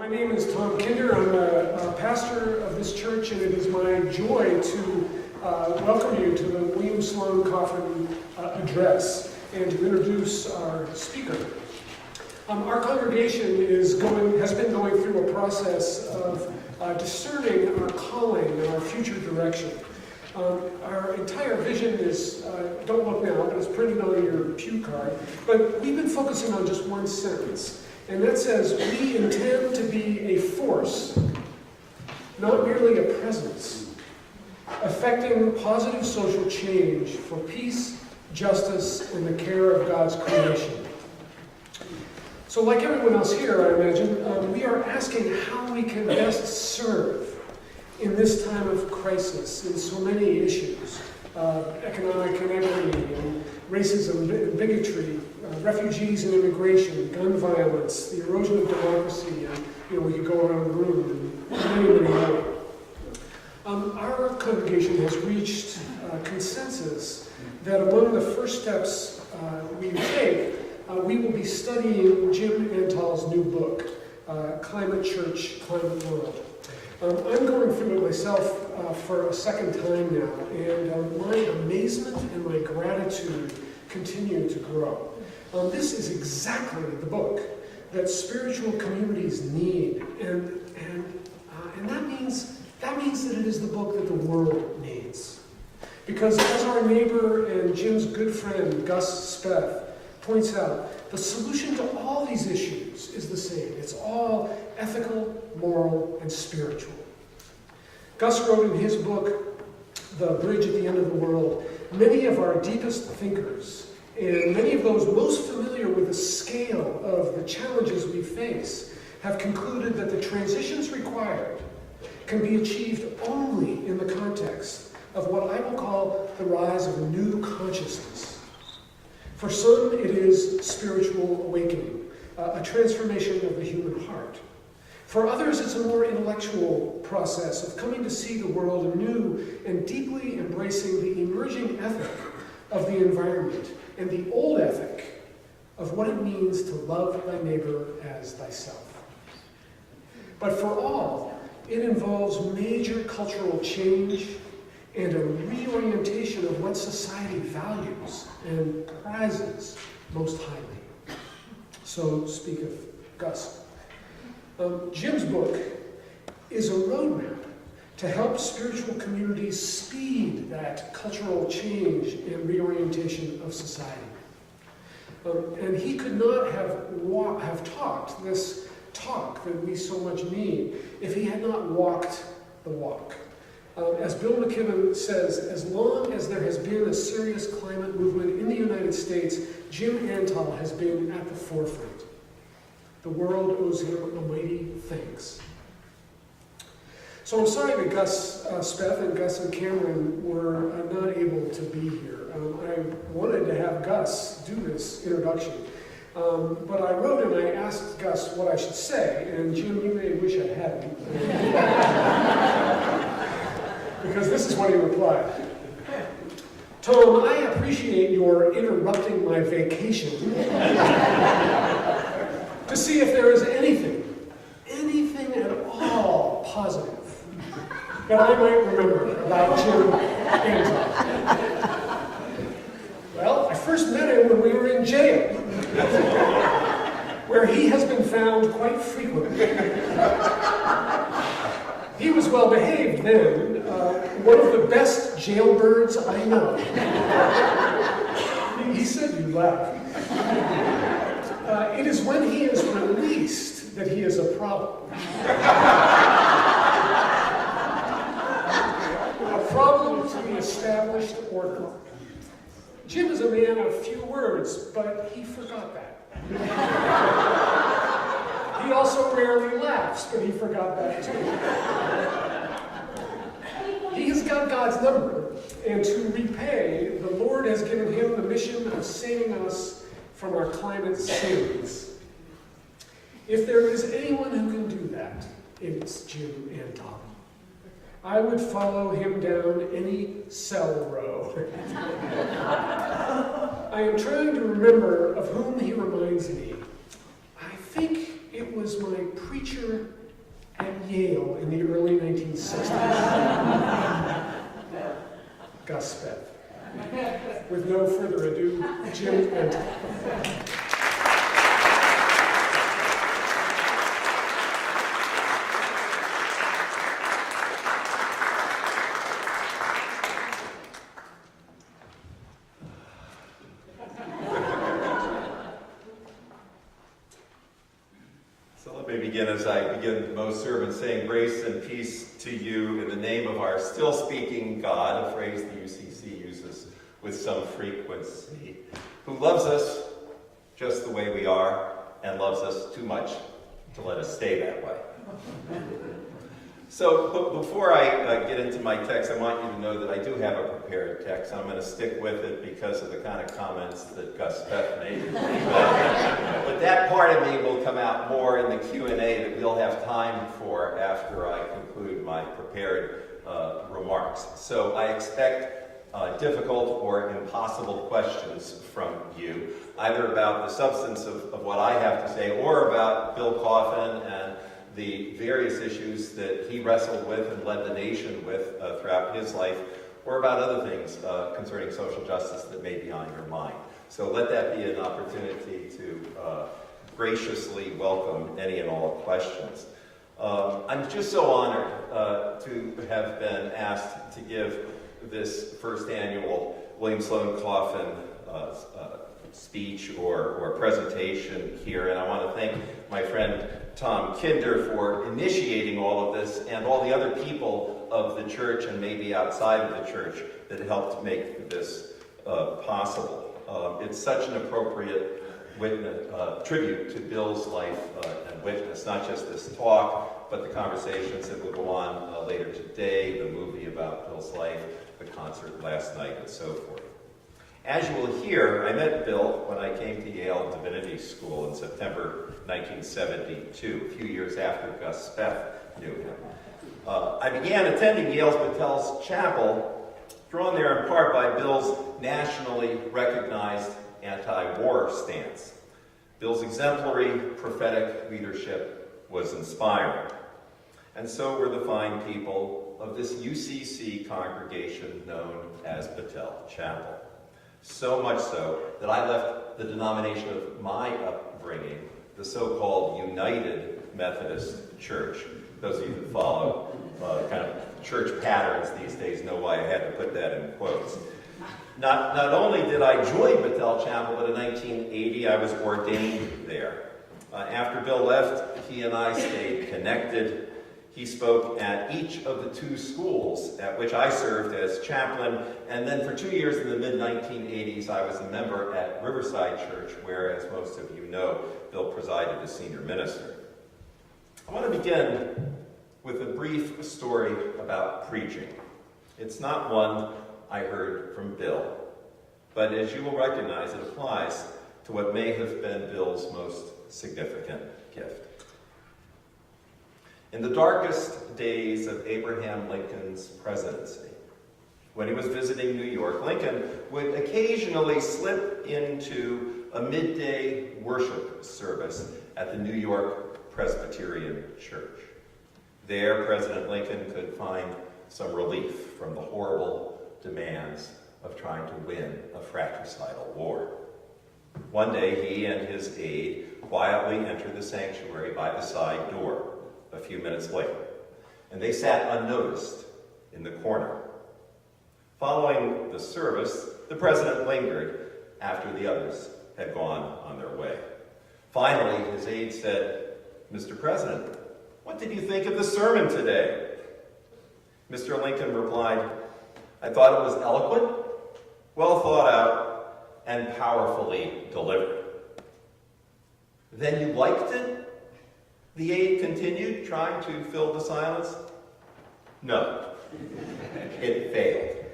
My name is Tom Kinder. I'm a pastor of this church, and it is my joy to welcome you to the William Sloane Coffin address and to introduce our speaker. Our congregation has been going through a process of discerning our calling and our future direction. Our entire vision is, don't look now, but it's printed on your pew card, but we've been focusing on just one sentence. And that says, we intend to be a force, not merely a presence, affecting positive social change for peace, justice, and the care of God's creation. So like everyone else here, I imagine, we are asking how we can best serve in this time of crisis in so many issues, economic inequity and racism, bigotry, refugees and immigration, gun violence, the erosion of democracy, and we could go around the room and many, many more. Our congregation has reached consensus that among the first steps we take, we will be studying Jim Antal's new book, Climate Church, Climate World. I'm going through it myself for a second time now, and my amazement and my gratitude continue to grow. This is exactly the book that spiritual communities need, and that means that it is the book that the world needs. Because as our neighbor and Jim's good friend Gus Speth points out, the solution to all these issues is the same. It's all ethical, moral, and spiritual. Gus wrote in his book, The Bridge at the End of the World, many of our deepest thinkers, and many of those most familiar with the scale of the challenges we face, have concluded that the transitions required can be achieved only in the context of what I will call the rise of a new consciousness. For some, it is spiritual awakening, a transformation of the human heart. For others, it's a more intellectual process of coming to see the world anew and deeply embracing the emerging ethic of the environment and the old ethic of what it means to love thy neighbor as thyself. But for all, it involves major cultural change and a reorientation of what society values and prizes most highly. So speak of Gus. Jim's book is a roadmap to help spiritual communities speed that cultural change and reorientation of society. And he could not have talked this talk that we so much need if he had not walked the walk. As Bill McKibben says, as long as there has been a serious climate movement in the United States, Jim Antal has been at the forefront. The world owes him a mighty thanks. So I'm sorry that Gus Speth and Gus and Cameron were not able to be here. I wanted to have Gus do this introduction. But I wrote and I asked Gus what I should say, and Jim, you may wish I hadn't. Because this is what he replied. Tom, I appreciate your interrupting my vacation to see if there is anything at all positive that I might remember about Jim Antal. Well, I first met him when we were in jail, where he has been found quite frequently. He was well behaved then, one of the best jailbirds I know. He said you laugh. It is when he is released that he is a problem. A problem to the established order. Jim is a man of few words, but he forgot that. He also rarely laughs, but he forgot that too. He has got God's number, and to repay, the Lord has given him the mission of saving us from our climate sins. If there is anyone who can do that, it's Jim Antal. I would follow him down any cell row. I am trying to remember of whom he reminds me. I think it was my preacher Yale in the early 1960s. Gus Speth. With no further ado, Jim Antal. As I begin most sermons, saying grace and peace to you in the name of our still speaking God, a phrase the UCC uses with some frequency, who loves us just the way we are and loves us too much to let us stay that way. So before I get into my text, I want you to know that I do have a prepared text. I'm going to stick with it because of the kind of comments that Gus Speth made. But that part of me will come out more in the Q&A that we'll have time for after I conclude my prepared remarks. So I expect difficult or impossible questions from you, either about the substance of what I have to say or about Bill Coffin and the various issues that he wrestled with and led the nation with throughout his life, or about other things concerning social justice that may be on your mind. So let that be an opportunity to graciously welcome any and all questions. I'm just so honored to have been asked to give this first annual William Sloane Coffin speech or presentation here, and I want to thank my friend Tom Kinder for initiating all of this and all the other people of the church and maybe outside of the church that helped make this possible. It's such an appropriate tribute to Bill's life and witness, not just this talk, but the conversations that will go on later today, the movie about Bill's life, the concert last night, and so forth. As you will hear, I met Bill when I came to Yale Divinity School in September 1972, a few years after Gus Speth knew him. I began attending Yale's Battel's Chapel, drawn there in part by Bill's nationally recognized anti-war stance. Bill's exemplary prophetic leadership was inspiring. And so were the fine people of this UCC congregation known as Battel Chapel. So much so that I left the denomination of my upbringing, the so-called United Methodist Church. Those of you that follow kind of church patterns these days know why I had to put that in quotes. Not only did I join Battel Chapel, but in 1980 I was ordained there. After Bill left, he and I stayed connected. He spoke at each of the two schools at which I served as chaplain, and then for 2 years in the mid-1980s, I was a member at Riverside Church, where, as most of you know, Bill presided as senior minister. I want to begin with a brief story about preaching. It's not one I heard from Bill, but as you will recognize, it applies to what may have been Bill's most significant gift. In the darkest days of Abraham Lincoln's presidency, when he was visiting New York, Lincoln would occasionally slip into a midday worship service at the New York Presbyterian Church. There, President Lincoln could find some relief from the horrible demands of trying to win a fratricidal war. One day, he and his aide quietly entered the sanctuary by the side door a few minutes later, and they sat unnoticed in the corner. Following the service, the president lingered after the others had gone on their way. Finally, his aide said, "Mr. President, what did you think of the sermon today?" Mr. Lincoln replied, "I thought it was eloquent, well thought out, and powerfully delivered." "Then you liked it?" the aide continued, trying to fill the silence. "No, it failed."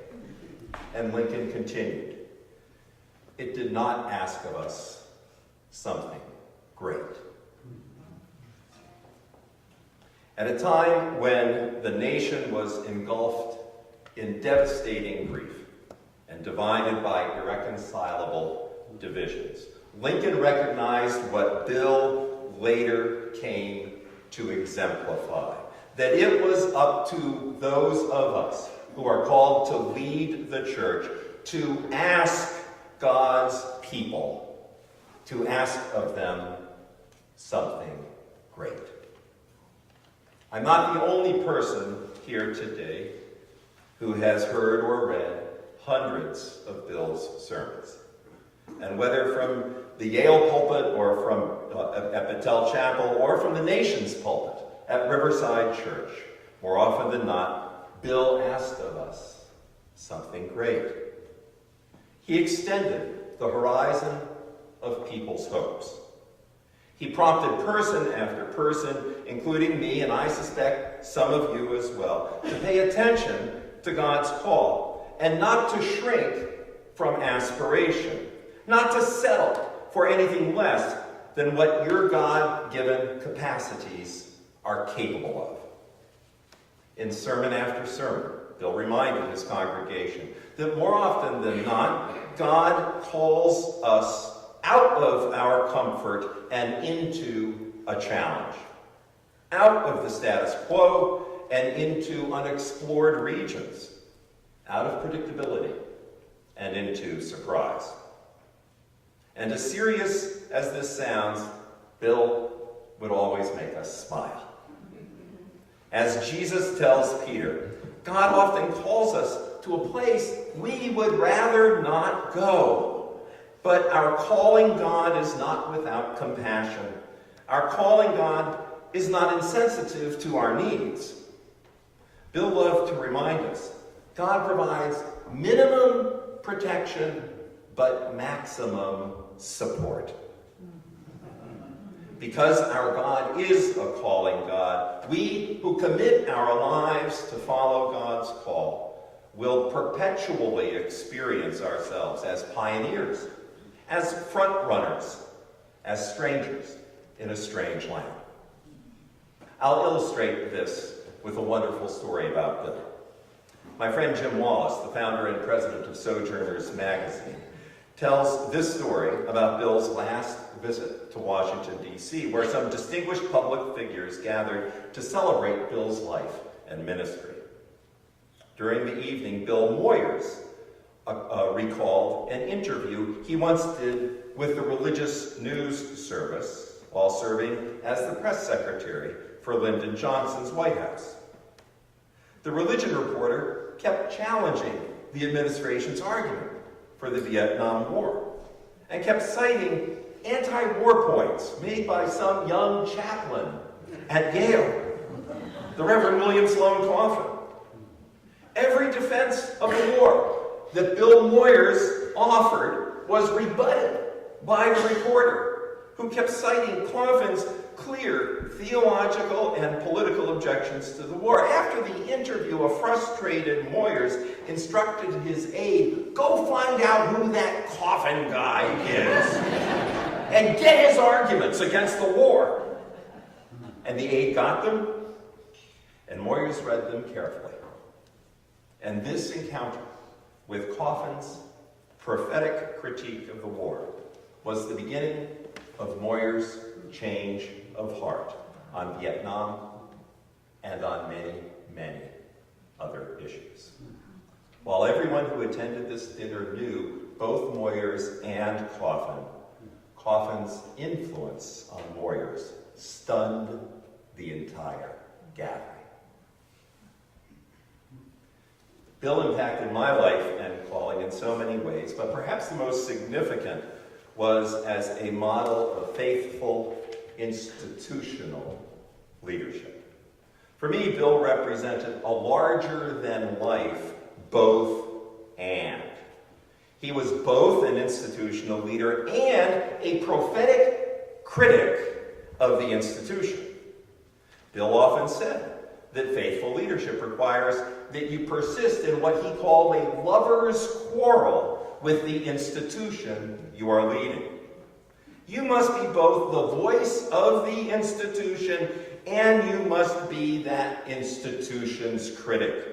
And Lincoln continued, "It did not ask of us something great." At a time when the nation was engulfed in devastating grief and divided by irreconcilable divisions, Lincoln recognized what Bill later came to exemplify: that it was up to those of us who are called to lead the church to ask God's people, to ask of them something great. I'm not the only person here today who has heard or read hundreds of Bill's sermons. And whether from the Yale pulpit or from at Antal Chapel or from the nation's pulpit at Riverside Church, more often than not, Bill asked of us something great. He extended the horizon of people's hopes. He prompted person after person, including me, and I suspect some of you as well, to pay attention to God's call and not to shrink from aspiration, not to settle for anything less than what your God-given capacities are capable of. In sermon after sermon, Bill reminded his congregation that more often than not, God calls us out of our comfort and into a challenge, out of the status quo and into unexplored regions, out of predictability and into surprise. And as serious as this sounds, Bill would always make us smile. As Jesus tells Peter, God often calls us to a place we would rather not go. But our calling God is not without compassion. Our calling God is not insensitive to our needs. Bill loved to remind us, God provides minimum protection, but maximum support. Because our God is a calling God, we who commit our lives to follow God's call will perpetually experience ourselves as pioneers, as front runners, as strangers in a strange land. I'll illustrate this with a wonderful story about Bill. My friend Jim Wallace, the founder and president of Sojourners magazine, tells this story about Bill's last visit to Washington, D.C., where some distinguished public figures gathered to celebrate Bill's life and ministry. During the evening, Bill Moyers recalled an interview he once did with the religious news service while serving as the press secretary for Lyndon Johnson's White House. The religion reporter kept challenging the administration's argument for the Vietnam War and kept citing anti-war points made by some young chaplain at Yale, the Reverend William Sloane Coffin. Every defense of the war that Bill Moyers offered was rebutted by the reporter, who kept citing Coffin's clear theological and political objections to the war. After the interview, a frustrated Moyers instructed his aide, go find out who that Coffin guy is and get his arguments against the war. And the aide got them, and Moyers read them carefully. And this encounter with Coffin's prophetic critique of the war was the beginning of Moyers' change of heart on Vietnam and on many, many other issues. While everyone who attended this dinner knew both Moyers and Coffin, Coffin's influence on Moyers stunned the entire gathering. Bill impacted my life and calling in so many ways, but perhaps the most significant was as a model of faithful institutional leadership. For me, Bill represented a larger-than-life both and. He was both an institutional leader and a prophetic critic of the institution. Bill often said that faithful leadership requires that you persist in what he called a lover's quarrel with the institution you are leading. You must be both the voice of the institution and you must be that institution's critic.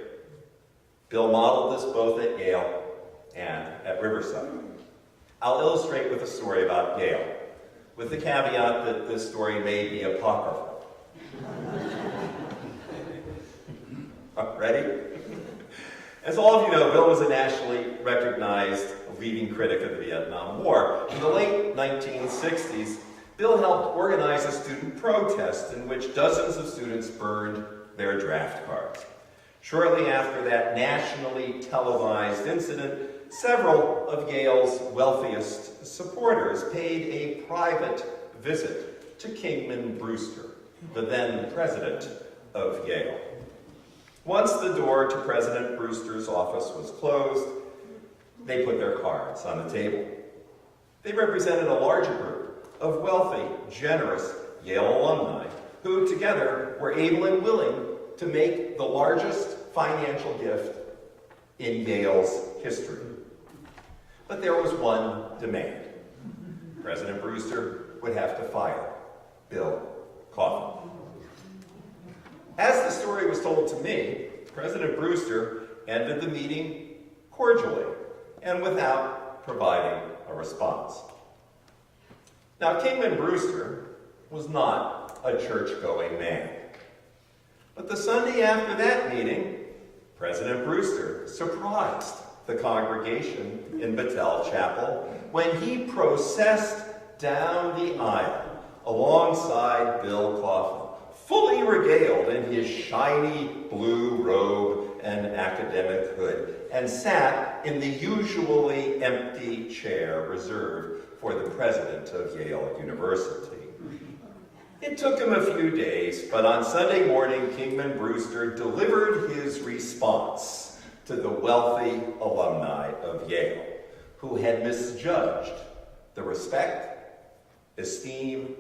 Bill modeled this both at Yale and at Riverside. I'll illustrate with a story about Yale, with the caveat that this story may be apocryphal. Ready? As all of you know, Bill was a nationally recognized leading critic of the Vietnam War. In the late 1960s, Bill helped organize a student protest in which dozens of students burned their draft cards. Shortly after that nationally televised incident, several of Yale's wealthiest supporters paid a private visit to Kingman Brewster, the then president of Yale. Once the door to President Brewster's office was closed, they put their cards on the table. They represented a larger group of wealthy, generous Yale alumni who together were able and willing to make the largest financial gift in Yale's history. But there was one demand. President Brewster would have to fire Bill Coffin. As the story was told to me, President Brewster ended the meeting cordially and without providing a response. Now, Kingman Brewster was not a church-going man. But the Sunday after that meeting, President Brewster surprised the congregation in Battelle Chapel when he processed down the aisle alongside Bill Coffin, fully regaled in his shiny blue robe and academic hood, and sat in the usually empty chair reserved for the president of Yale University. It took him a few days, but on Sunday morning, Kingman Brewster delivered his response to the wealthy alumni of Yale, who had misjudged the respect, esteem,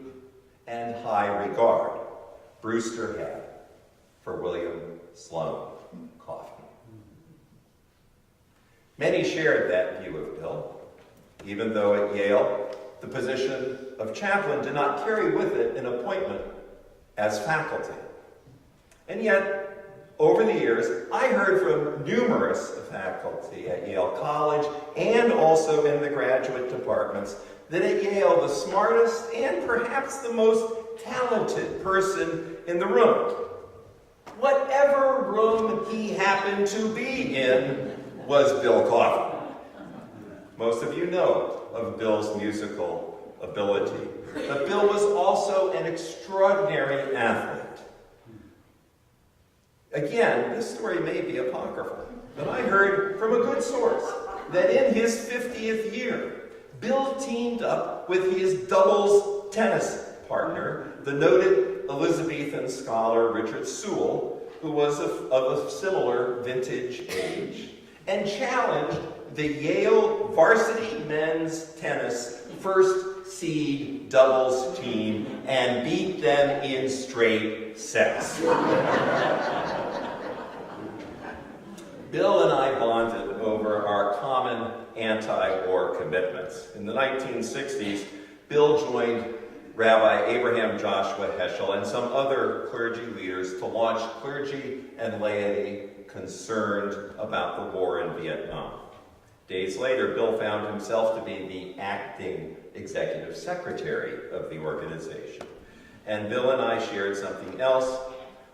and high regard Brewster had for William Sloane Coffin. Many shared that view of Bill, even though at Yale, the position of chaplain did not carry with it an appointment as faculty. And yet, over the years, I heard from numerous faculty at Yale College and also in the graduate departments that at Yale, the smartest and perhaps the most talented person in the room, whatever room he happened to be in, was Bill Coffin. Most of you know of Bill's musical ability, but Bill was also an extraordinary athlete. Again, this story may be apocryphal, but I heard from a good source that in his 50th year, Bill teamed up with his doubles tennis partner, the noted Elizabethan scholar Richard Sewell, who was of a similar vintage age, and challenged the Yale varsity men's tennis first seed doubles team and beat them in straight sets. Bill and I bonded over our common anti-war commitments. In the 1960s, Bill joined Rabbi Abraham Joshua Heschel and some other clergy leaders to launch Clergy and Laity Concerned About the War in Vietnam. Days later, Bill found himself to be the acting executive secretary of the organization. And Bill and I shared something else.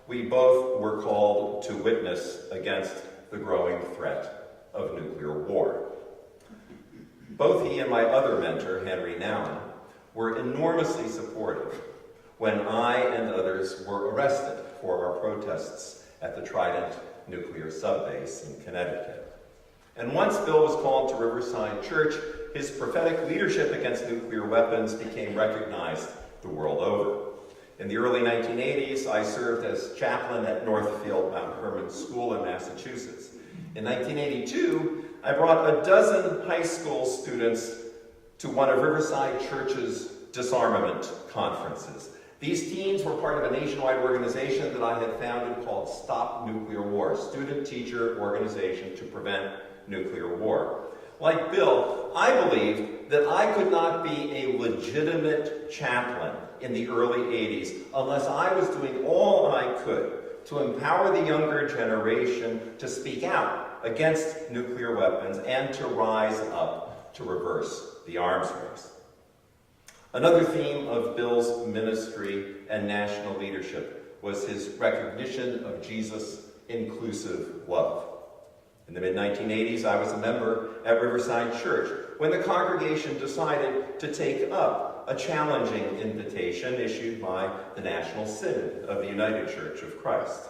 We both were called to witness against the growing threat of nuclear war. Both he and my other mentor, Henry Nouwen, were enormously supportive when I and others were arrested for our protests at the Trident nuclear subbase in Connecticut. And once Bill was called to Riverside Church, his prophetic leadership against nuclear weapons became recognized the world over. In the early 1980s, I served as chaplain at Northfield Mount Hermon School in Massachusetts. In 1982, I brought a dozen high school students to one of Riverside Church's disarmament conferences. These teens were part of a nationwide organization that I had founded called Stop Nuclear War, student-teacher organization to prevent nuclear war. Like Bill, I believed that I could not be a legitimate chaplain in the early 80s unless I was doing all I could to empower the younger generation to speak out against nuclear weapons and to rise up to reverse the arms race. Another theme of Bill's ministry and national leadership was his recognition of Jesus inclusive love. In the mid-1980s, I was a member at Riverside Church when the congregation decided to take up a challenging invitation issued by the National Synod of the United Church of Christ.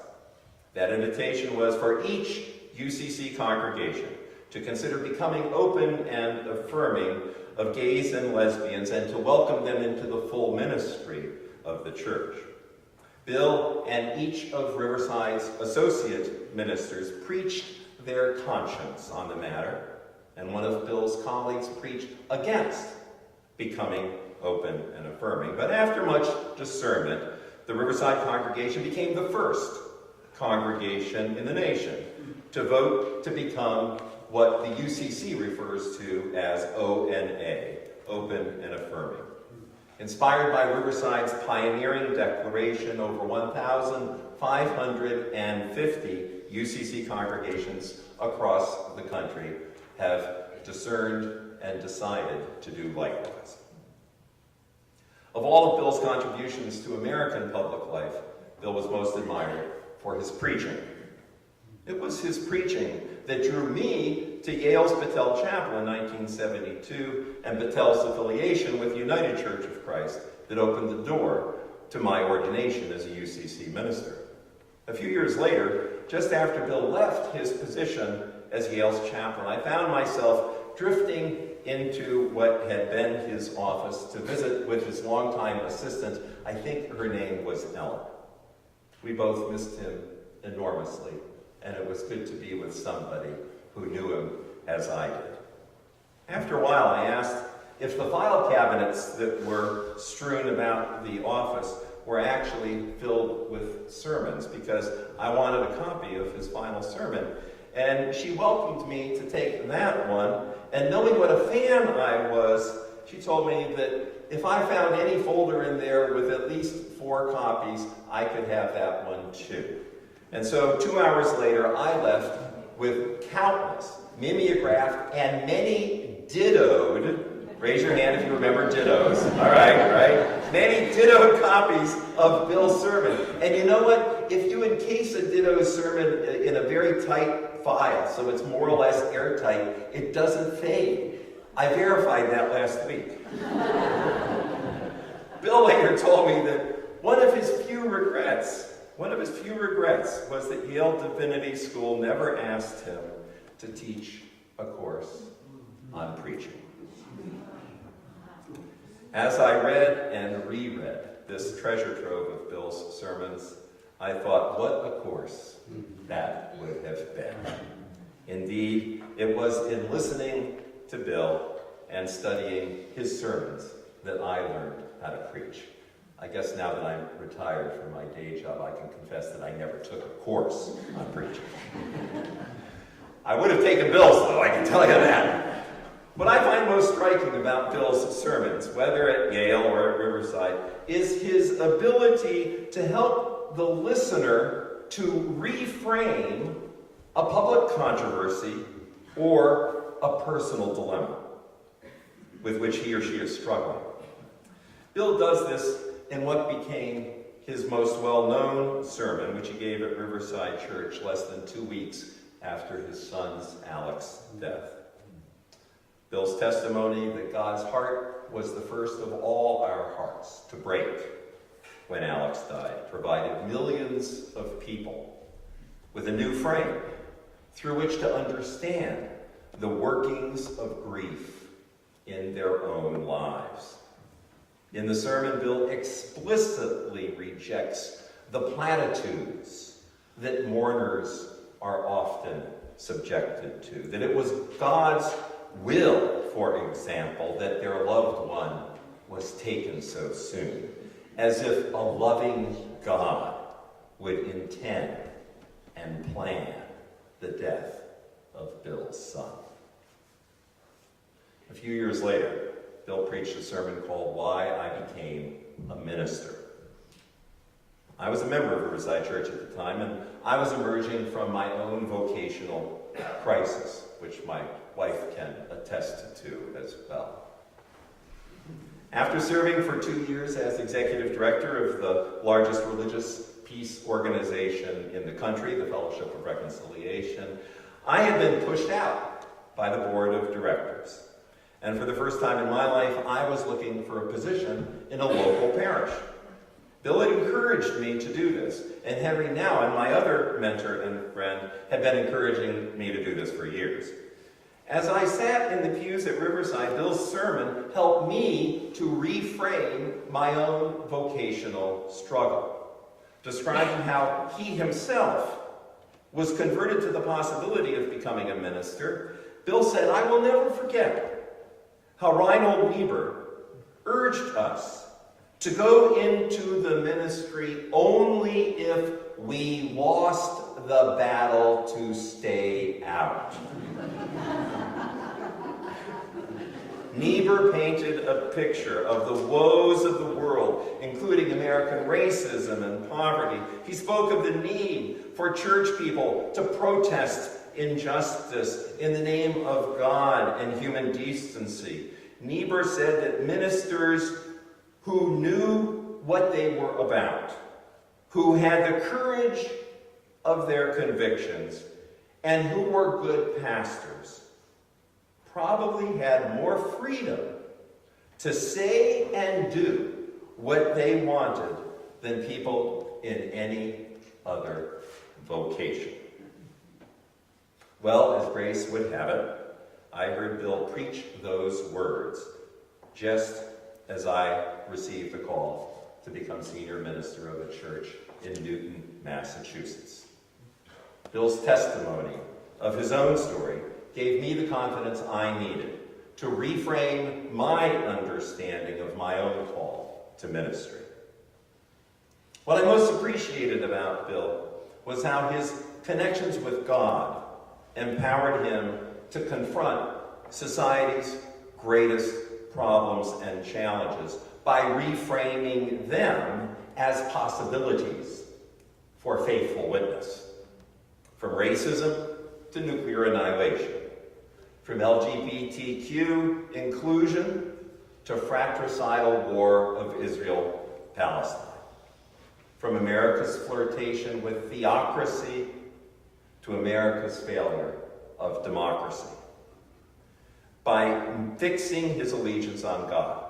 That invitation was for each UCC congregation to consider becoming open and affirming of gays and lesbians and to welcome them into the full ministry of the church. Bill and each of Riverside's associate ministers preached their conscience on the matter, and one of Bill's colleagues preached against becoming open and affirming. But after much discernment, the Riverside congregation became the first congregation in the nation to vote to become what the UCC refers to as ONA, open and affirming. Inspired by Riverside's pioneering declaration, over 1,550 UCC congregations across the country have discerned and decided to do likewise. Of all of Bill's contributions to American public life, Bill was most admired for his preaching. It was his preaching that drew me to Yale's Battelle Chapel in 1972 and Battelle's affiliation with United Church of Christ that opened the door to my ordination as a UCC minister. A few years later, just after Bill left his position as Yale's chaplain, I found myself drifting into what had been his office to visit with his longtime assistant. I think her name was Ellen. We both missed him enormously, and it was good to be with somebody who knew him as I did. After a while, I asked if the file cabinets that were strewn about the office were actually filled with sermons, because I wanted a copy of his final sermon. And she welcomed me to take that one, and knowing what a fan I was, she told me that if I found any folder in there with at least 4 copies, I could have that one too. And so 2 hours later, I left with countless mimeographed and many dittoed, raise your hand if you remember dittos, all right? Many dittoed copies of Bill's sermon. And you know what? If you encase a ditto sermon in a very tight file, so it's more or less airtight, it doesn't fade. I verified that last week. Bill later told me that one of his few regrets was that Yale Divinity School never asked him to teach a course on preaching. As I read and reread this treasure trove of Bill's sermons, I thought, what a course that would have been. Indeed, it was in listening to Bill and studying his sermons that I learned how to preach. I guess now that I'm retired from my day job, I can confess that I never took a course on preaching. I would have taken Bill's, though, I can tell you that. What I find most striking about Bill's sermons, whether at Yale or at Riverside, is his ability to help the listener to reframe a public controversy or a personal dilemma with which he or she is struggling. Bill does this in what became his most well-known sermon, which he gave at Riverside Church less than 2 weeks after his son's, Alex's, death. Bill's testimony that God's heart was the first of all our hearts to break when Alex died provided millions of people with a new frame through which to understand the workings of grief in their own lives. In the sermon, Bill explicitly rejects the platitudes that mourners are often subjected to. That it was God's will, for example, that their loved one was taken so soon, as if a loving God would intend and plan the death of Bill's son. A few years later, Bill preached a sermon called Why I Became a Minister. I was a member of Riverside Church at the time, and I was emerging from my own vocational crisis, which my wife can attest to as well. After serving for 2 years as executive director of the largest religious peace organization in the country, the Fellowship of Reconciliation, I had been pushed out by the board of directors. And for the first time in my life, I was looking for a position in a local parish. Bill had encouraged me to do this, and Henry Nouwen, my other mentor and friend, had been encouraging me to do this for years. As I sat in the pews at Riverside, Bill's sermon helped me to reframe my own vocational struggle, describing how he himself was converted to the possibility of becoming a minister. Bill said, "I will never forget how Reinhold Niebuhr urged us to go into the ministry only if we lost the battle to stay out." Niebuhr painted a picture of the woes of the world, including American racism and poverty. He spoke of the need for church people to protest injustice in the name of God and human decency. Niebuhr said that ministers who knew what they were about, who had the courage of their convictions, and who were good pastors, probably had more freedom to say and do what they wanted than people in any other vocation. Well, as grace would have it, I heard Bill preach those words just as I received the call to become senior minister of a church in Newton, Massachusetts. Bill's testimony of his own story gave me the confidence I needed to reframe my understanding of my own call to ministry. What I most appreciated about Bill was how his connections with God empowered him to confront society's greatest problems and challenges by reframing them as possibilities for faithful witness. From racism to nuclear annihilation, from LGBTQ inclusion to fratricidal war of Israel-Palestine, from America's flirtation with theocracy to America's failure of democracy. By fixing his allegiance on God,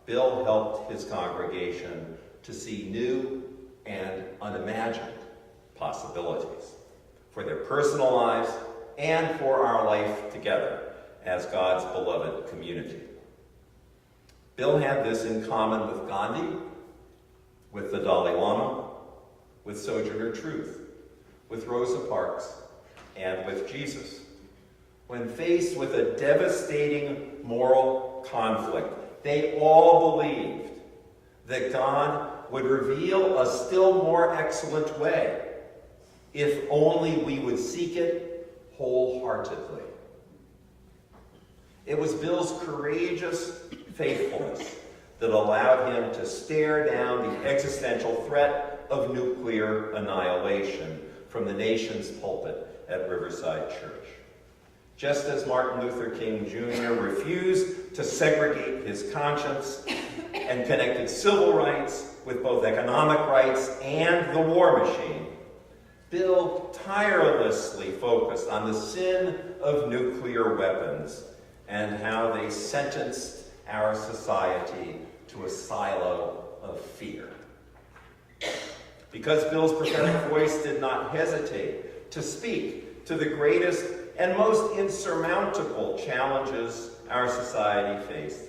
Bill helped his congregation to see new and unimagined possibilities for their personal lives and for our life together as God's beloved community. Bill had this in common with Gandhi, with the Dalai Lama, with Sojourner Truth, with Rosa Parks, and with Jesus. When faced with a devastating moral conflict, they all believed that God would reveal a still more excellent way if only we would seek it wholeheartedly. It was Bill's courageous faithfulness that allowed him to stare down the existential threat of nuclear annihilation from the nation's pulpit at Riverside Church. Just as Martin Luther King Jr. refused to segregate his conscience and connected civil rights with both economic rights and the war machine, Bill tirelessly focused on the sin of nuclear weapons and how they sentenced our society to a silo of fear. Because Bill's prophetic voice did not hesitate to speak to the greatest and most insurmountable challenges our society faced,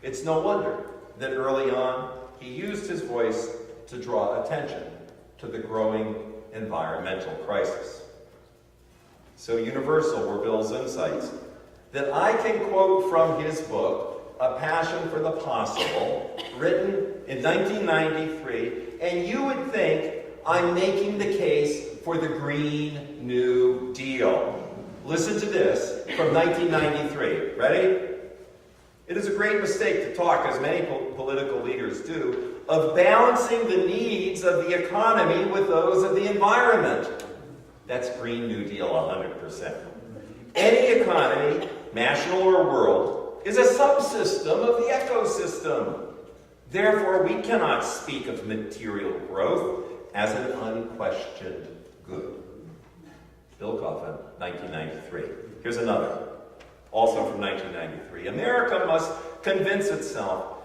it's no wonder that early on he used his voice to draw attention to the growing environmental crisis. So universal were Bill's insights that I can quote from his book, A Passion for the Possible, written in 1993, and you would think I'm making the case for the Green New Deal. Listen to this from 1993. Ready? It is a great mistake to talk, as many political leaders do, of balancing the needs of the economy with those of the environment. That's Green New Deal 100%. Any economy, national or world, is a subsystem of the ecosystem. Therefore, we cannot speak of material growth as an unquestioned good. Bill Coffin, 1993. Here's another, also from 1993. America must convince itself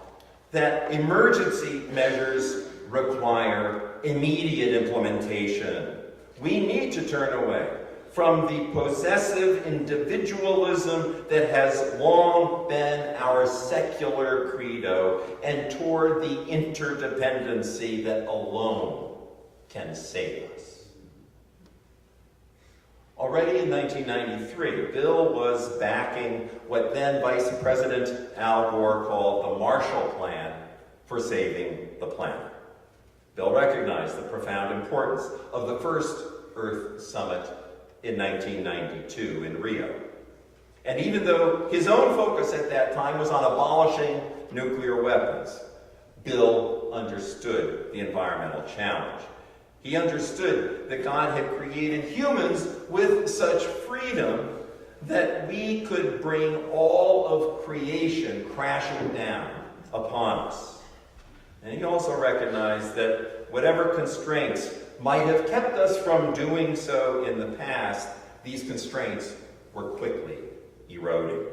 that emergency measures require immediate implementation. We need to turn away from the possessive individualism that has long been our secular credo and toward the interdependency that alone can save us. Already in 1993, Bill was backing what then Vice President Al Gore called the Marshall Plan for saving the planet. Bill recognized the profound importance of the first Earth Summit in 1992 in Rio. And even though his own focus at that time was on abolishing nuclear weapons, Bill understood the environmental challenge. He understood that God had created humans with such freedom that we could bring all of creation crashing down upon us. And he also recognized that whatever constraints might have kept us from doing so in the past, these constraints were quickly eroding.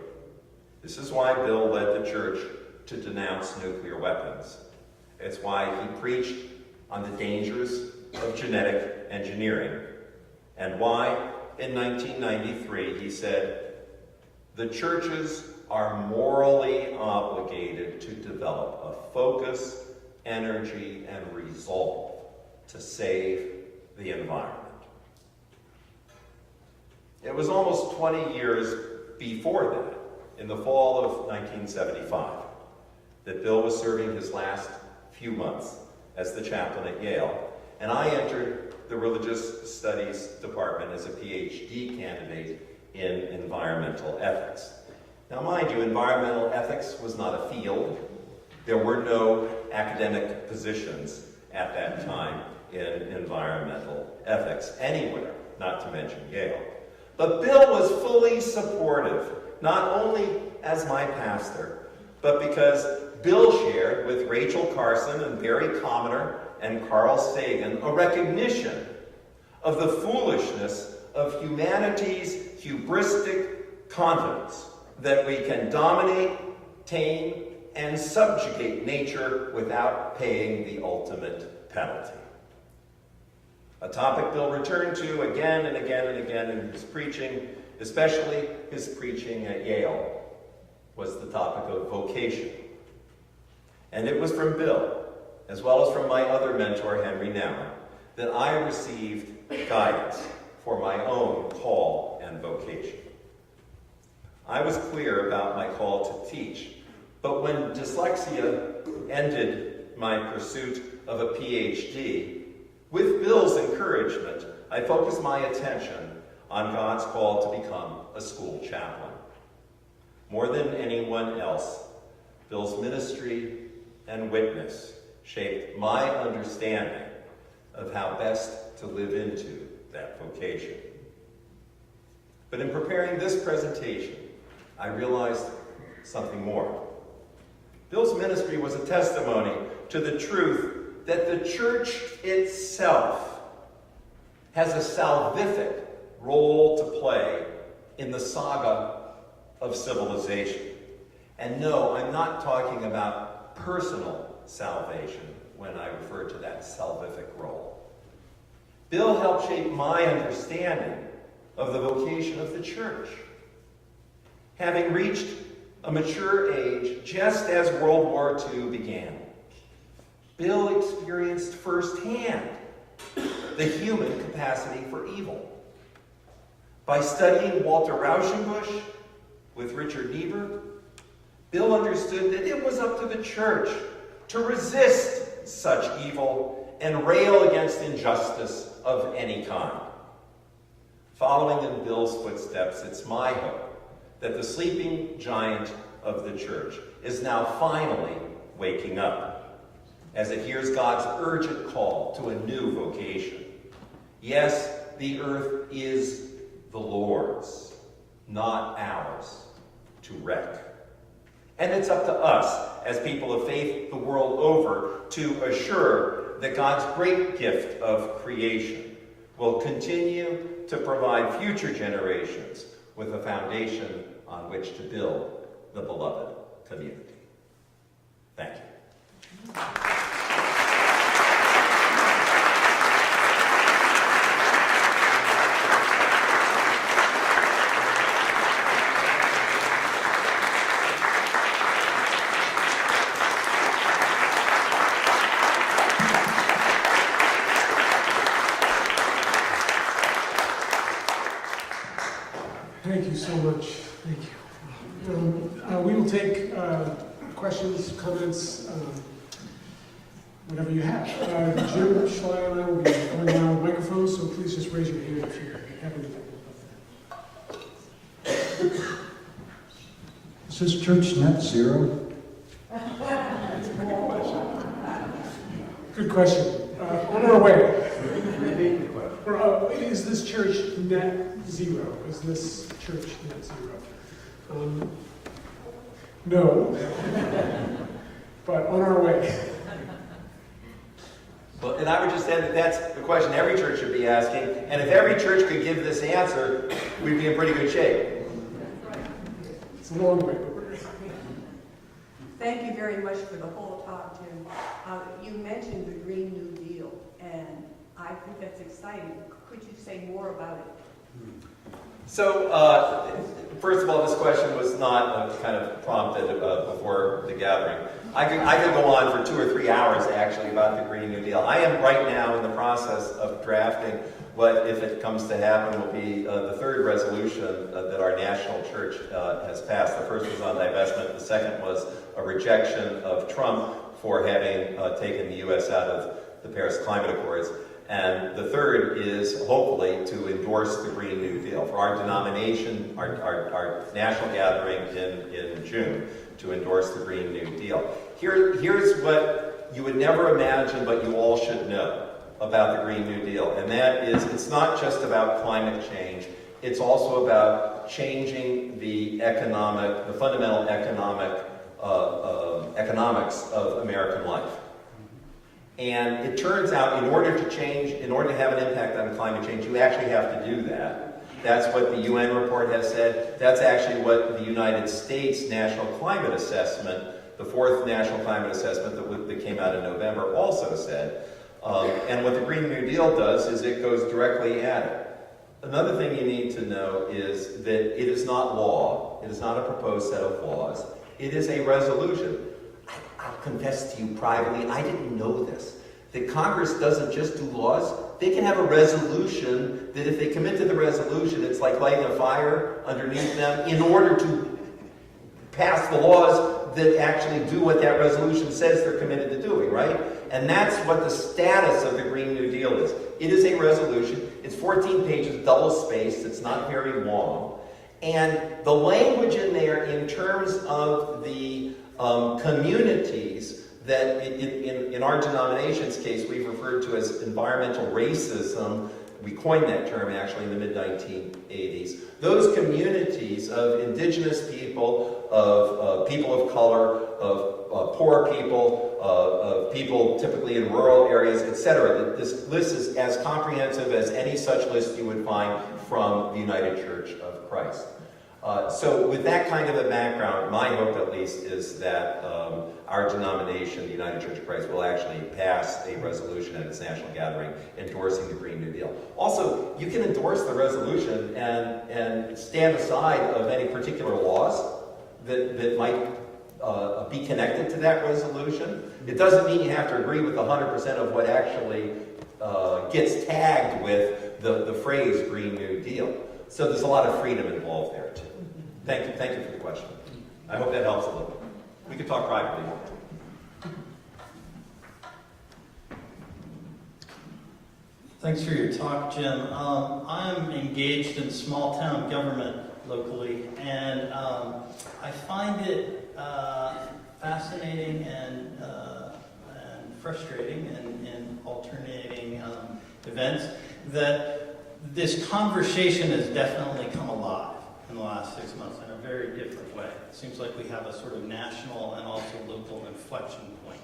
This is why Bill led the church to denounce nuclear weapons. It's why he preached on the dangers of genetic engineering, and why in 1993 he said, "The churches are morally obligated to develop a focus, energy, and resolve to save the environment." It was almost 20 years before that, in the fall of 1975, that Bill was serving his last few months as the chaplain at Yale, and I entered the Religious Studies department as a PhD candidate in environmental ethics. Now, mind you, environmental ethics was not a field. There were no academic positions at that time in environmental ethics anywhere, not to mention Yale. But Bill was fully supportive, not only as my pastor, but because Bill shared with Rachel Carson and Barry Commoner and Carl Sagan a recognition of the foolishness of humanity's hubristic confidence that we can dominate, tame, and subjugate nature without paying the ultimate penalty. A topic Bill returned to again and again and again in his preaching, especially his preaching at Yale, was the topic of vocation. And it was from Bill, as well as from my other mentor, Henry Nouwen, that I received guidance for my own call and vocation. I was clear about my call to teach, but when dyslexia ended my pursuit of a PhD, with Bill's encouragement, I focused my attention on God's call to become a school chaplain. More than anyone else, Bill's ministry and witness shaped my understanding of how best to live into that vocation. But in preparing this presentation, I realized something more. Bill's ministry was a testimony to the truth that the church itself has a salvific role to play in the saga of civilization. And no, I'm not talking about personal salvation when I refer to that salvific role. Bill helped shape my understanding of the vocation of the church. Having reached a mature age just as World War II began, Bill experienced firsthand the human capacity for evil. By studying Walter Rauschenbusch with Richard Niebuhr, Bill understood that it was up to the church to resist such evil and rail against injustice of any kind. Following in Bill's footsteps, it's my hope that the sleeping giant of the church is now finally waking up as it hears God's urgent call to a new vocation. Yes, the earth is the Lord's, not ours, to wreck. And it's up to us, as people of faith the world over, to assure that God's great gift of creation will continue to provide future generations with a foundation on which to build the beloved community. Thank you. Thank you so much. Thank you. We will take questions, comments, whatever you have. Jim, Schley, and I will be going around with microphones, so please just raise your hand if you have anything. Is this church net zero? Good question. On our way. Is this church net zero? Is this church net zero? No. But on our way. Well, and I would just add that that's the question every church should be asking, and if every church could give this answer, we'd be in pretty good shape. It's a long way, but we're... Thank you very much for the whole talk, Jim. You mentioned the Green New Deal, and I think that's exciting. Could you say more about it? So, first of all, this question was not kind of prompted before the gathering. I could go on for 2 or 3 hours, actually, about the Green New Deal. I am right now in the process of drafting what, if it comes to happen, will be the third resolution that our national church has passed. The first was on divestment. The second was a rejection of Trump for having taken the U.S. out of the Paris Climate Accords. And the third is, hopefully, to endorse the Green New Deal. For our denomination, our national gathering in June, to endorse the Green New Deal. Here's what you would never imagine, but you all should know about the Green New Deal. And that is, it's not just about climate change. It's also about changing the fundamental economics of American life. And it turns out, in order to have an impact on climate change, you actually have to do that. That's what the UN report has said. That's actually what the United States National Climate Assessment, the fourth National Climate Assessment that came out in November, also said. And what the Green New Deal does is it goes directly at it. Another thing you need to know is that it is not law. It is not a proposed set of laws. It is a resolution. I'll confess to you privately, I didn't know this. That Congress doesn't just do laws. They can have a resolution that if they commit to the resolution, it's like lighting a fire underneath them in order to pass the laws that actually do what that resolution says they're committed to doing, right? And that's what the status of the Green New Deal is. It is a resolution. It's 14 pages, double-spaced. It's not very long. And the language in there in terms of the communities that in our denomination's case we've referred to as environmental racism. We coined that term actually in the mid-1980s. Those communities of indigenous people, of people of color, of poor people, of people typically in rural areas, etc. This list is as comprehensive as any such list you would find from the United Church of Christ. So with that kind of a background, my hope at least is that our denomination, the United Church of Christ, will actually pass a resolution at its national gathering endorsing the Green New Deal. Also, you can endorse the resolution and stand aside of any particular laws that might be connected to that resolution. It doesn't mean you have to agree with 100% of what actually gets tagged with the phrase Green New Deal. So there's a lot of freedom involved there too. Thank you for the question. I hope that helps a little. We could talk privately more. Thanks for your talk, Jim. I'm engaged in small town government locally, and I find it fascinating and frustrating in alternating events that this conversation has definitely come alive in the last 6 months in a very different way. It seems like we have a sort of national and also local inflection point.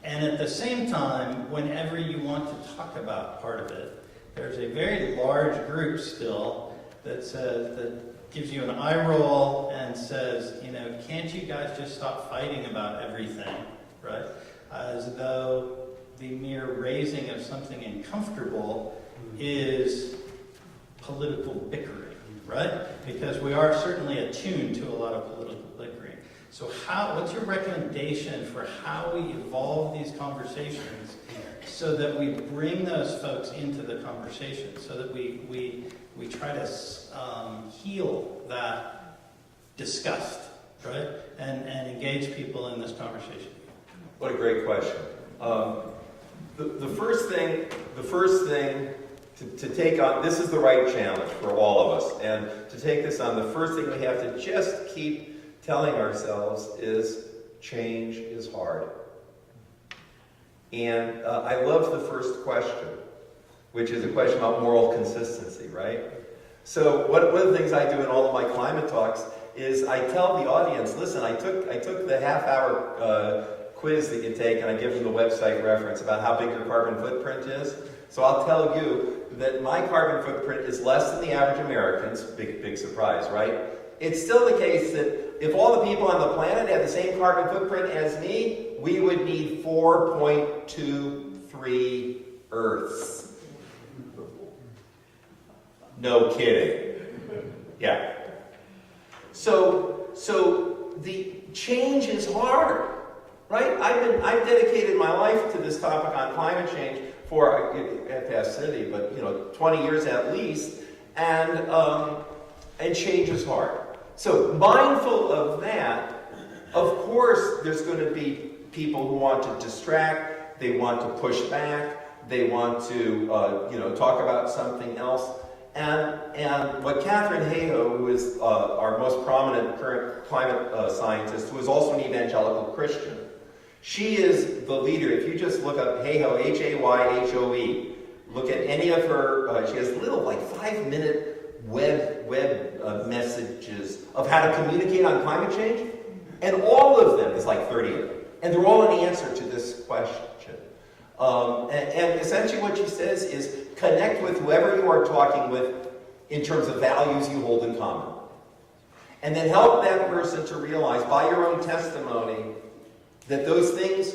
And at the same time, whenever you want to talk about part of it, there's a very large group still that says, that gives you an eye roll and says, you know, can't you guys just stop fighting about everything, right? As though the mere raising of something uncomfortable is political bickering, right? Because we are certainly attuned to a lot of political bickering. So what's your recommendation for how we evolve these conversations so that we bring those folks into the conversation, so that we try to heal that disgust, right? And engage people in this conversation? What a great question. The first thing to take on, this is the right challenge for all of us, and to take this on, the first thing we have to just keep telling ourselves is change is hard. And I love the first question, which is a question about moral consistency, right? So one of the things I do in all of my climate talks is I tell the audience, listen, I took the half-hour quiz that you take, and I give them the website reference about how big your carbon footprint is. So I'll tell you that my carbon footprint is less than the average American's. Big surprise, right? It's still the case that if all the people on the planet had the same carbon footprint as me, we would need 4.23 Earths. No kidding. Yeah. So the change is hard, right? I've dedicated my life to this topic on climate change for, at past city, but 20 years at least, and change is hard. So mindful of that, of course, there's going to be people who want to distract, they want to push back, they want to talk about something else. And what Catherine Hayhoe, who is our most prominent current climate scientist, who is also an evangelical Christian, she is the leader. If you just look up Hayhoe, Hayhoe, look at any of her, she has little 5-minute web messages of how to communicate on climate change, and all of them is 30 of them, and they're all an answer to this question. And essentially what she says is connect with whoever you are talking with in terms of values you hold in common. And then help that person to realize by your own testimony that those things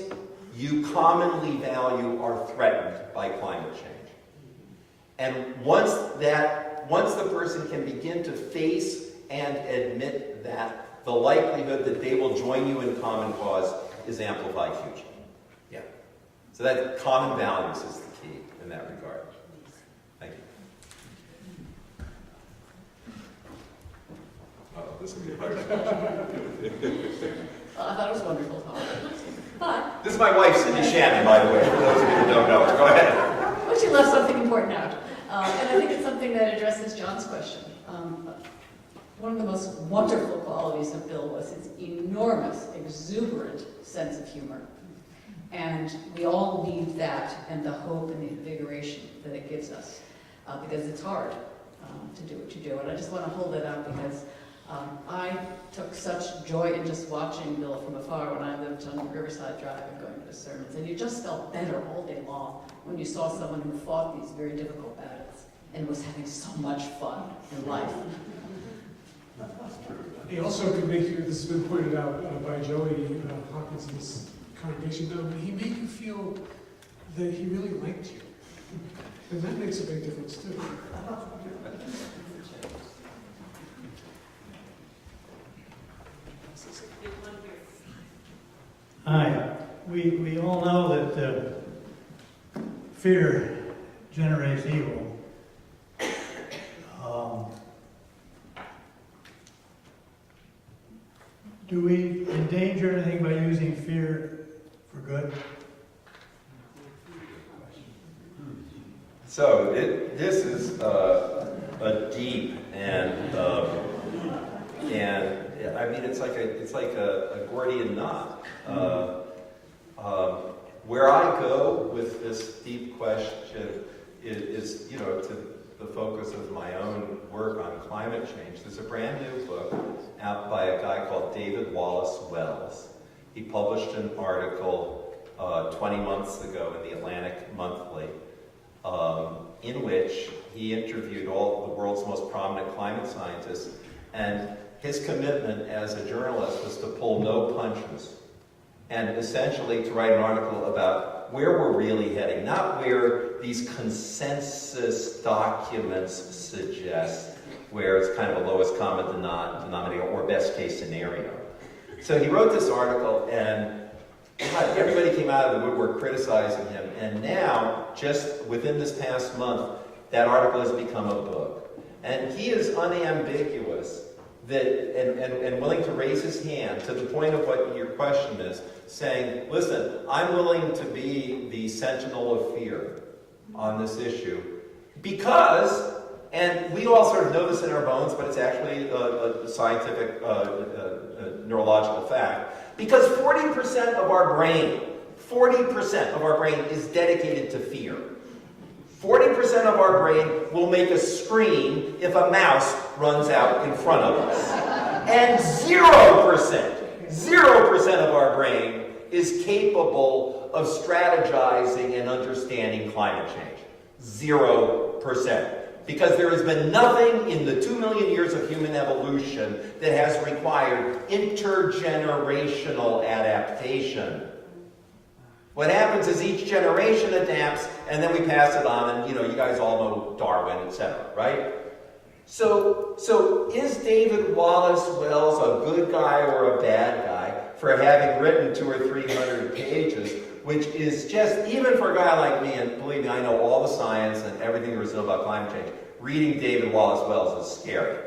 you commonly value are threatened by climate change. And once the person can begin to face and admit that, the likelihood that they will join you in common cause is amplified hugely. Yeah. So that common values is the key in that regard. Thank you. Oh, this is going to be hard. I thought it was wonderful. But This is my wife, Cindy Shannon, by the way, for those of you who don't know her. Go ahead. well, she left something important out. And I think it's something that addresses John's question. One of the most wonderful qualities of Bill was his enormous, exuberant sense of humor. And we all need that and the hope and the invigoration that it gives us, because it's hard to do what you do. And I just want to hold it up because I took such joy in just watching Bill from afar when I lived on Riverside Drive and going to his sermons. And you just felt better all day long when you saw someone who fought these very difficult battles and was having so much fun in life. He also could make you, this has been pointed out by Joey Hawkins's congregation, but he made you feel that he really liked you. And that makes a big difference too. Hi. We all know that fear generates evil. Do we endanger anything by using fear for good? So this is a deep and I mean it's like a Gordian knot. Where I go with this deep question is to the focus of my own work on climate change. There's a brand new book out by a guy called David Wallace Wells. He published an article 20 months ago in the Atlantic Monthly, in which he interviewed all the world's most prominent climate scientists, and his commitment as a journalist was to pull no punches, and essentially to write an article about where we're really heading, not where these consensus documents suggest, where it's kind of a lowest common denominator or best case scenario. So he wrote this article, and God, everybody came out of the woodwork criticizing him, and now, just within this past month, that article has become a book. And he is unambiguous that, and willing to raise his hand to the point of what your question is, saying, listen, I'm willing to be the sentinel of fear on this issue because, and we all sort of know this in our bones, but it's actually a scientific, neurological fact, because 40% of our brain is dedicated to fear. 40% of our brain will make us scream if a mouse runs out in front of us. And 0% of our brain is capable of strategizing and understanding climate change. 0%. Because there has been nothing in the 2 million years of human evolution that has required intergenerational adaptation. What happens is each generation adapts, and then we pass it on, and you guys all know Darwin, etc., right? So is David Wallace Wells a good guy or a bad guy for having written 200 or 300 pages, which is just, even for a guy like me, and believe me, I know all the science and everything there is to know about climate change, reading David Wallace Wells is scary.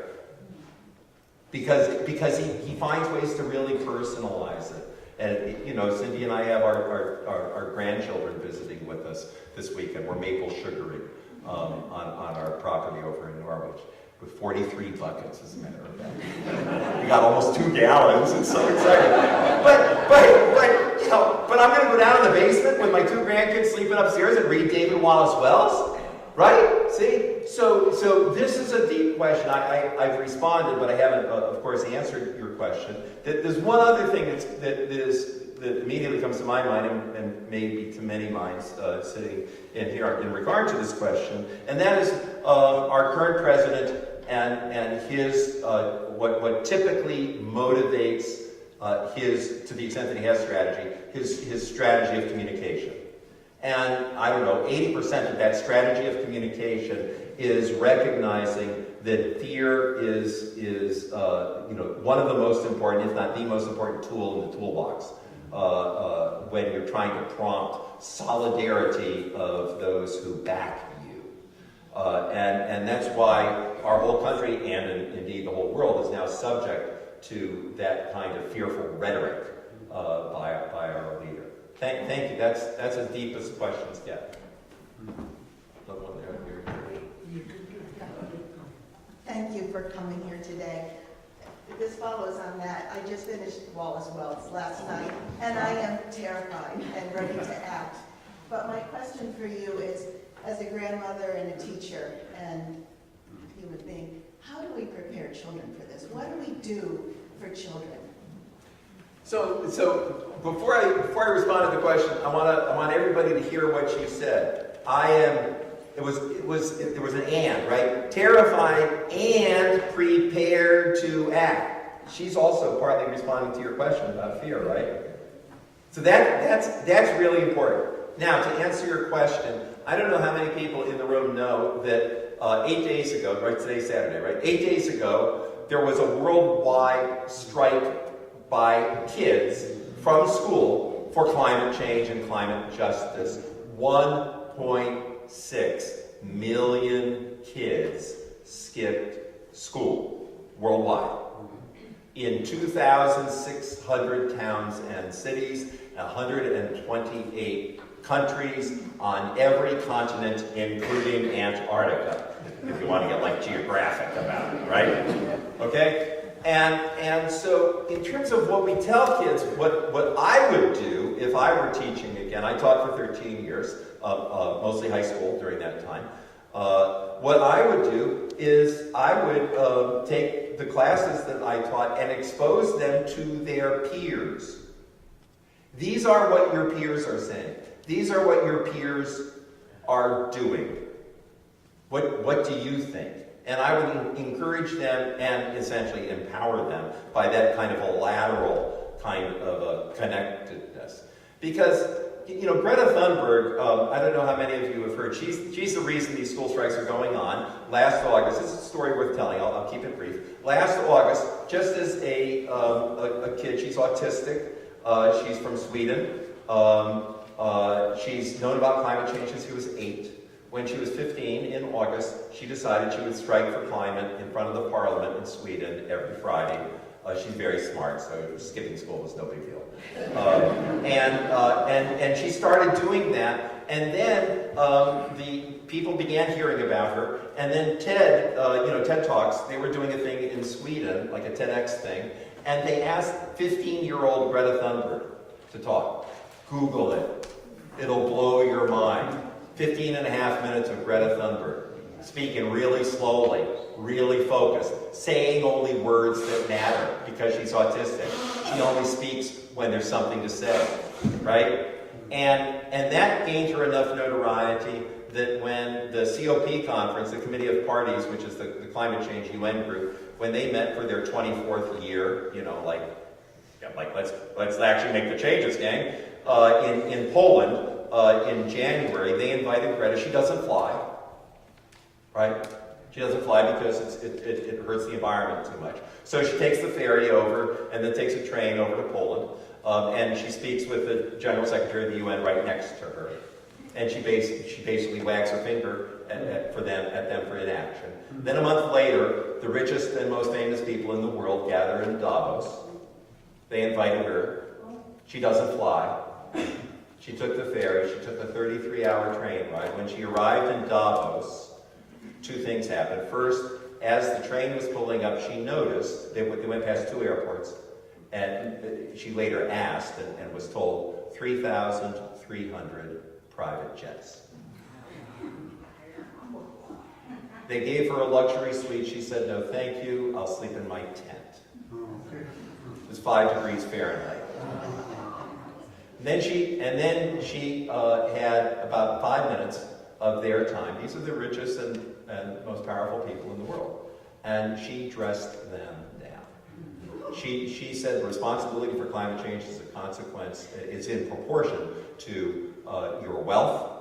Because he finds ways to really personalize it. And, Cindy and I have our grandchildren visiting with us this weekend. We're maple sugaring on our property over in Norwich with 43 buckets, as a matter of fact. We got almost 2 gallons. It's so exciting. But I'm going to go down in the basement with my 2 grandkids sleeping upstairs and read David Wallace Wells, right? See? So this is a deep question. I've responded, but I haven't, of course, answered your question. There's one other thing that immediately comes to my mind, and maybe to many minds sitting in here in regard to this question, and that is our current president and his what typically motivates his, to the extent that he has strategy, his strategy of communication. And I don't know, 80% of that strategy of communication is recognizing that fear is one of the most important, if not the most important tool in the toolbox when you're trying to prompt solidarity of those who back you. And that's why our whole country, and indeed the whole world, is now subject to that kind of fearful rhetoric by our leader. Thank you. That's as deep as questions get. Thank you for coming here today. This follows on that. I just finished Wallace Wells last night, and I am terrified and ready to act. But my question for you is, as a grandmother and a teacher and a human being, how do we prepare children for this? What do we do for children? So before I respond to the question, I want everybody to hear what she said. There was an and, right? Terrified and prepared to act. She's also partly responding to your question about fear, right? So that's really important. Now, to answer your question, I don't know how many people in the room know that 8 days ago, right, today's Saturday, right? 8 days ago, there was a worldwide strike by kids from school for climate change and climate justice. 1.6 million kids skipped school worldwide in 2,600 towns and cities, 128 countries on every continent, including Antarctica, if you want to get like geographic about it, right? Okay? And so in terms of what we tell kids, what I would do if I were teaching again, I taught for 13 years, mostly high school during that time. What I would do is I would take the classes that I taught and expose them to their peers. These are what your peers are saying. These are what your peers are doing. What do you think? And I would encourage them and essentially empower them by that kind of a lateral kind of a connectedness. Because, Greta Thunberg, I don't know how many of you have heard, she's the reason these school strikes are going on. Last August, this is a story worth telling, I'll keep it brief. Last August, just as a kid, she's autistic, she's from Sweden, she's known about climate change since she was 8. When she was 15, in August, she decided she would strike for climate in front of the parliament in Sweden every Friday. She's very smart, so skipping school was no big deal. And she started doing that, and then the people began hearing about her, and then TED Talks, they were doing a thing in Sweden, like a TEDx thing, and they asked 15-year-old Greta Thunberg to talk. Google it. It'll blow your mind. 15 and a half minutes of Greta Thunberg, speaking really slowly, really focused, saying only words that matter because she's autistic. She only speaks when there's something to say, right? And that gained her enough notoriety that when the COP conference, the Committee of Parties, which is the climate change UN group, when they met for their 24th year, let's actually make the changes, gang, in Poland, in January, they invited Greta. She doesn't fly, right? She doesn't fly because it hurts the environment too much. So she takes the ferry over and then takes a train over to Poland, and she speaks with the General Secretary of the UN right next to her. And she basically wags her finger at them for inaction. Then a month later, the richest and most famous people in the world gather in Davos. They invited her. She doesn't fly. She took the ferry. She took a 33-hour train ride. When she arrived in Davos, 2 things happened. First, as the train was pulling up, she noticed, they went past 2 airports, and she later asked and was told 3,300 private jets. They gave her a luxury suite. She said, "No, thank you. I'll sleep in my tent." It was 5 degrees Fahrenheit. Then she had about 5 minutes of their time. These are the richest and most powerful people in the world. And she dressed them down. She said the responsibility for climate change is a consequence, it's in proportion to your wealth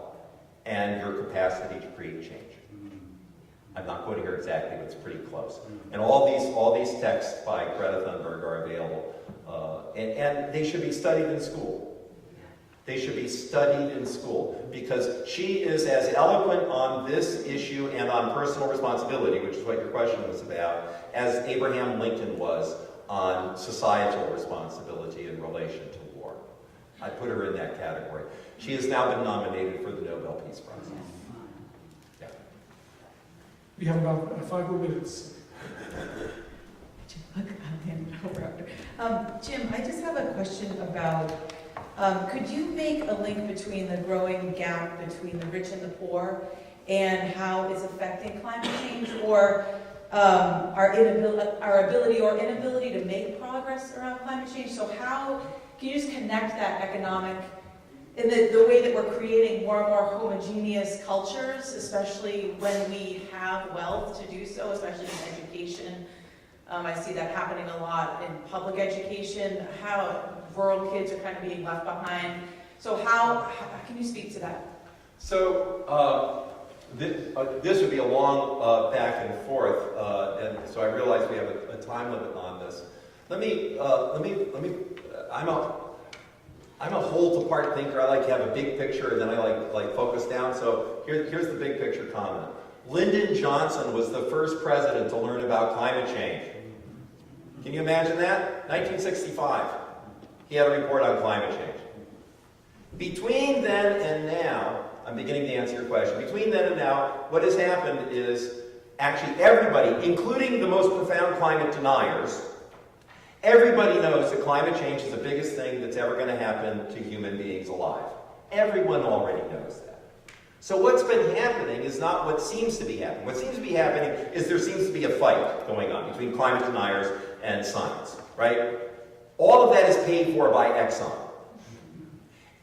and your capacity to create change. I'm not quoting her exactly, but it's pretty close. And all these texts by Greta Thunberg are available. And they should be studied in school. They should be studied in school because she is as eloquent on this issue and on personal responsibility, which is what your question was about, as Abraham Lincoln was on societal responsibility in relation to war. I put her in that category. She has now been nominated for the Nobel Peace Prize. Yeah. We have about 5 more minutes. Jim, I just have a question about, could you make a link between the growing gap between the rich and the poor and how it's affecting climate change, or our ability or inability to make progress around climate change? So how can you just connect that economic, in the way that we're creating more and more homogeneous cultures, especially when we have wealth to do so, especially in education? I see that happening a lot in public education, how rural kids are kind of being left behind. So how can you speak to that? So this would be a long back and forth, and so I realize we have a time limit on this. I'm a whole to part thinker. I like to have a big picture, and then I like focus down. So here's the big picture comment. Lyndon Johnson was the first president to learn about climate change. Can you imagine that? 1965. He had a report on climate change. Between then and now, I'm beginning to answer your question. Between then and now, what has happened is actually everybody, including the most profound climate deniers, everybody knows that climate change is the biggest thing that's ever going to happen to human beings alive. Everyone already knows that. So what's been happening is not what seems to be happening. What seems to be happening is there seems to be a fight going on between climate deniers and science, right? All of that is paid for by Exxon.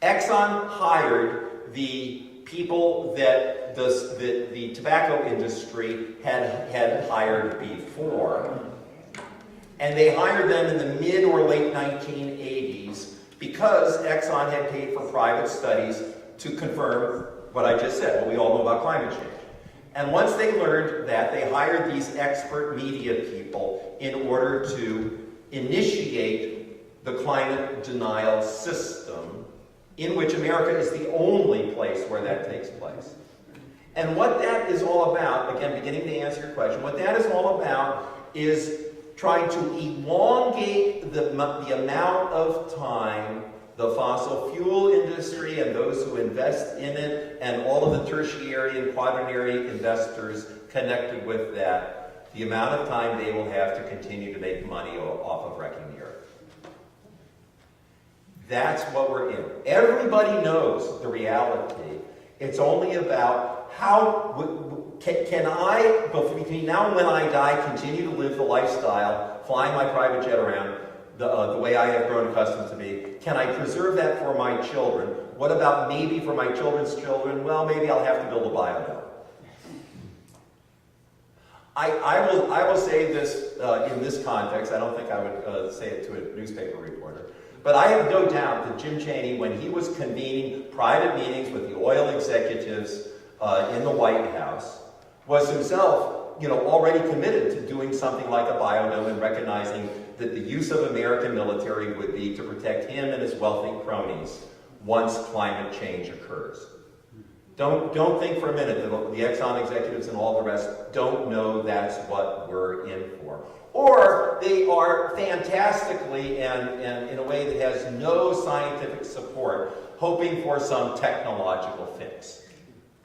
Exxon hired the people that the tobacco industry had hired before. And they hired them in the mid or late 1980s because Exxon had paid for private studies to confirm what I just said, what we all know about climate change. And once they learned that, they hired these expert media people in order to initiate the climate denial system, in which America is the only place where that takes place. And what that is all about, again, beginning to answer your question, what that is all about is trying to elongate the amount of time the fossil fuel industry and those who invest in it and all of the tertiary and quaternary investors connected with that, the amount of time they will have to continue to make money off of wrecking the earth. That's what we're in. Everybody knows the reality. It's only about how can I, between now and when I die, continue to live the lifestyle, flying my private jet around the way I have grown accustomed to be? Can I preserve that for my children? What about maybe for my children's children? Well, maybe I'll have to build a biodome. I will say this in this context. I don't think I would say it to a newspaper reporter. But I have no doubt that Jim Chaney, when he was convening private meetings with the oil executives in the White House, was himself, already committed to doing something like a biodome and recognizing that the use of American military would be to protect him and his wealthy cronies once climate change occurs. Don't think for a minute that the Exxon executives and all the rest don't know that's what we're in for. Or they are fantastically, and in a way that has no scientific support, hoping for some technological fix,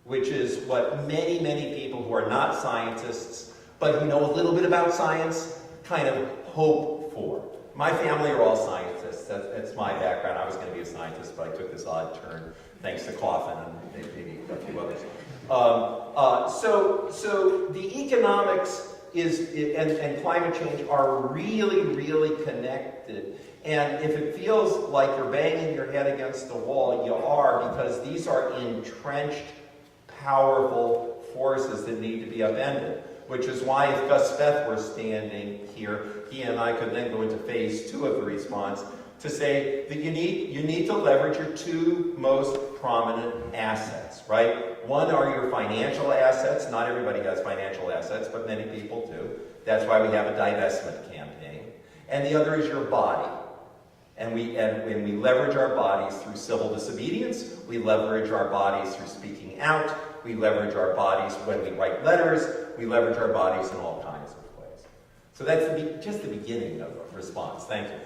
which is what many, many people who are not scientists, but who know a little bit about science, kind of hope for. My family are all scientists. That's my background. I was going to be a scientist, but I took this odd turn, thanks to Coffin and maybe a few others. So the economics and climate change are really, really connected. And if it feels like you're banging your head against the wall, you are, because these are entrenched, powerful forces that need to be upended. Which is why if Gus Speth were standing here, he and I could then go into phase 2 of the response to say that you need to leverage your two most prominent assets, right? One are your financial assets. Not everybody has financial assets, but many people do. That's why we have a divestment campaign. And the other is your body. And we leverage our bodies through civil disobedience. We leverage our bodies through speaking out. We leverage our bodies when we write letters. We leverage our bodies in all kinds of ways. So that's just the beginning of a response. Thank you.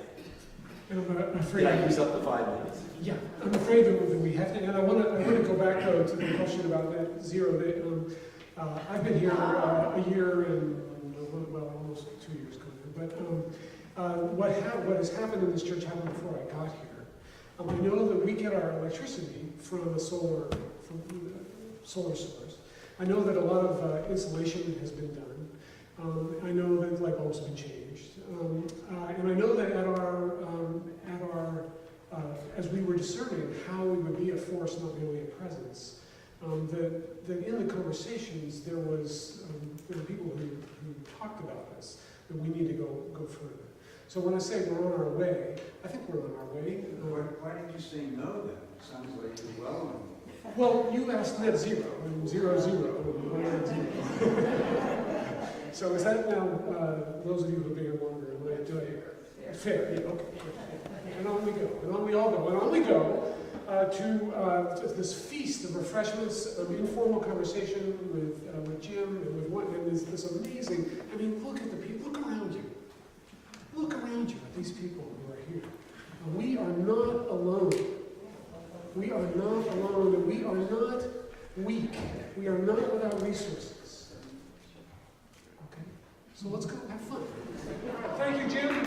And I'm afraid Did I use up the 5 minutes? Yeah, I'm afraid that we have to, and I want to go back though to the question about net zero. I've been here a year and almost 2 years going, but what has happened in this church happened before I got here. I know that we get our electricity from a solar source. I know that a lot of insulation has been done. I know that light bulbs have been changed, and I know that at our as we were discerning how we would be a force, not merely a presence, that in the conversations there were people who talked about this, that we need to go further. So when I say we're on our way, I think we're on our way. Why did you say no then? It sounds like you're well on. Well, you asked net zero, and 0, 0, and 1, 0. So is that now, those of you who've been here longer, am I doing fair? Yeah, okay. And on we go, and on we all go, and on we go to this feast of refreshments, of informal conversation with Jim, and this amazing, look at the people, look around you. Look around you at these people who are here. We are not alone. We are not alone, and we are not weak. We are not without resources. Okay? So let's go have fun. Thank you, Jim.